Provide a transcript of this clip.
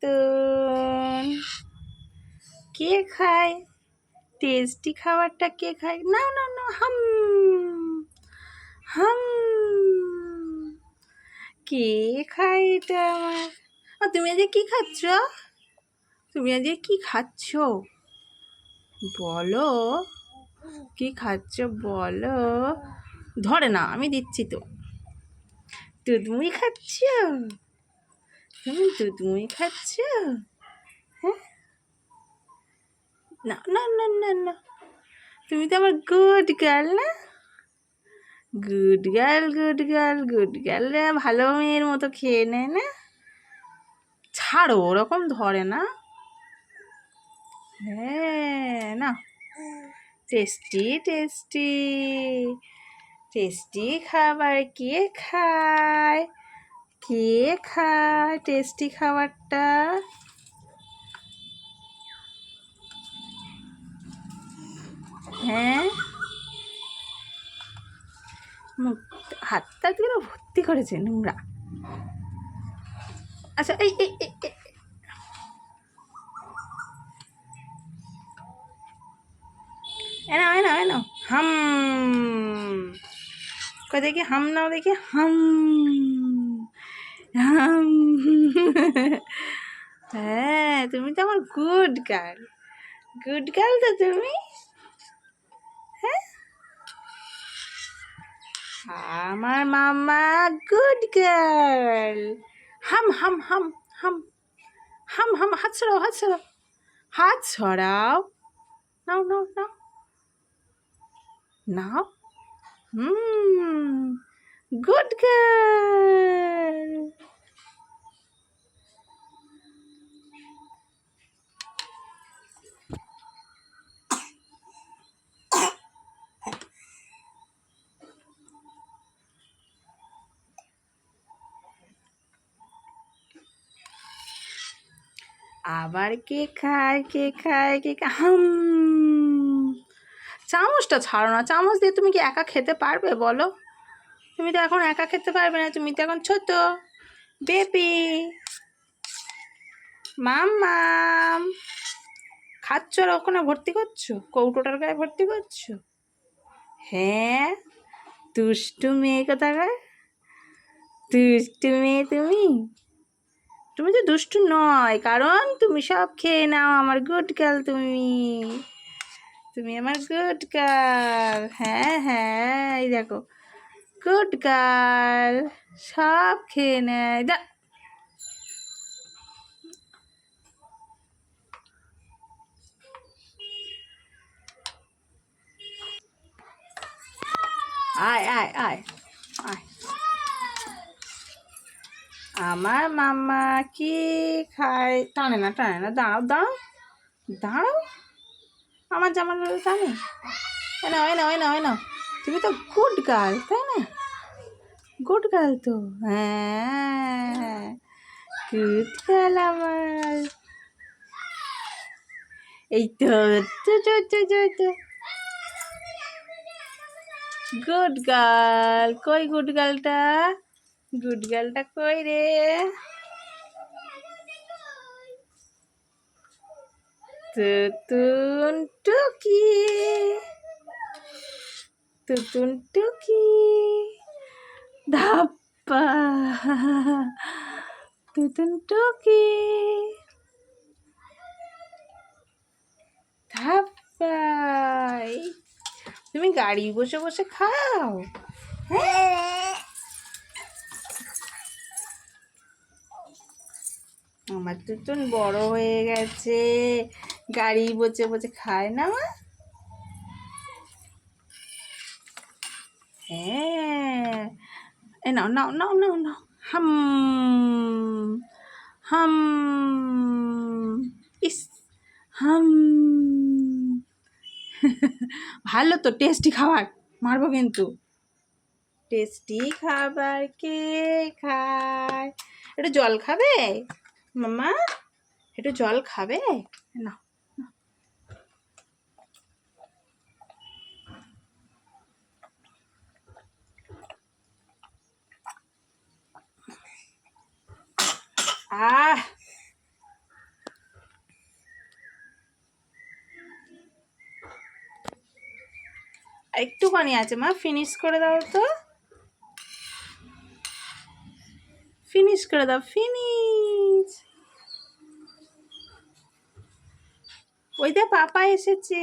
তুতুন। কে খায় টেস্টি খাবারটা? কে খায়? নাও নাও নাও, হাম হাম। কে খায় এটা আমার? তুমি আজকে কি খাচ্ছ? তুমি আজকে কি খাচ্ছ বলো? কি খাচ্ছ বলো? ধরে না, আমি দিচ্ছি তো। দুধমুড়ি খাচ্ছ? তুমি দুধমুড়ি খাচ্ছ? হ্যাঁ, না না না না না, তুমি তো আমার গুড গার্ল না? Good girl good girl good গার্লরা ভালো মেয়ের মতো খেয়ে নেয় না? ছাড়ো, ওরকম ধরে না। হ্যাঁ না, টেস্টি টেস্টি টেস্টি খাবার কে খায়? কে খায় টেস্টি খাবারটা? হ্যাঁ, মুখ হাতটা দিয়ে ভর্তি করেছে নোংরা। আচ্ছা, এই এই এই এই, নাও নাও নাও, হাম। কই দেখি, হাম নাও দেখি, হাম হাম। হ্যাঁ, তুমি তো আমার গুড গার্ল। গুড গার্ল তো তুমি। হ্যাঁ, আমার মামা গুড গার্ল। হাম হাম হাম হাম হাম হাম। হাত ছড়াও, হাত ছড়াও, হাত ছড়াও। নাও নাও নাও নাও। Good girl. আবার কে খায় কে খায় কে খায়? হাম। চামচটা ছাড়ো না, চামচ দিয়ে তুমি কি একা খেতে পারবে বলো? তুমি তো এখন একা খেতে পারবে না, তুমি তো এখন ছোট বেবি। মাম্মাম, খাচ্ছ আর ওখানে ভর্তি করছো, কৌটোটার গায়ে ভর্তি করছো? হ্যাঁ, দুষ্টু মেয়ে কোথাকার, দুষ্টু মেয়ে তুমি। তুমি তো দুষ্টু নয়, কারণ তুমি সব খেয়ে নাও। আমার গুড গার্ল তুমি, তুমি আমার গুড গার্ল। হ্যাঁ হ্যাঁ, এই দেখো, গুড গার্ল, সব খেয়ে নেয়। আয় আয় আয় আয়। আমার মাম্মা কি খায়? টানে না টানে না, দাঁড়াও দাঁড়াও দাঁড়াও, আমার জামার টানে। নাও নাও নাও নাও, তুমি তো গুড গার্ল তাই না? গুড গার্ল তো, হ্যাঁ, গুড গার্ল আমার। এই তো গুড গার্ল। কই গুড গার্লটা? গুড গার্লটা কই রে? তুতুন টুকি, তুতুন টুকি, ধাপ্পা, তুতুন টুকি, ধাপ্পা। তুমি গাড়ি বসে বসে খাও? হ্যাঁ, আমার তুতুন বড় হয়ে গেছে, গাড়ি বসে বসে খায় না মা? হ্যাঁ, এ নাও নাও নাও নাও নাও, হাম হাম। ইস, হাম। ভালো তো, টেস্টি খাবার, মারবো কিন্তু। টেস্টি খাবার কে খায়? একটু জল খাবে মামা? একটু জল খাবে না? আহ, একটুখানি আছে মা, ফিনিশ করে দাও তো, ফিনিশ করে দাও, ফিনিশ। ওই দে পাপা এসেছে।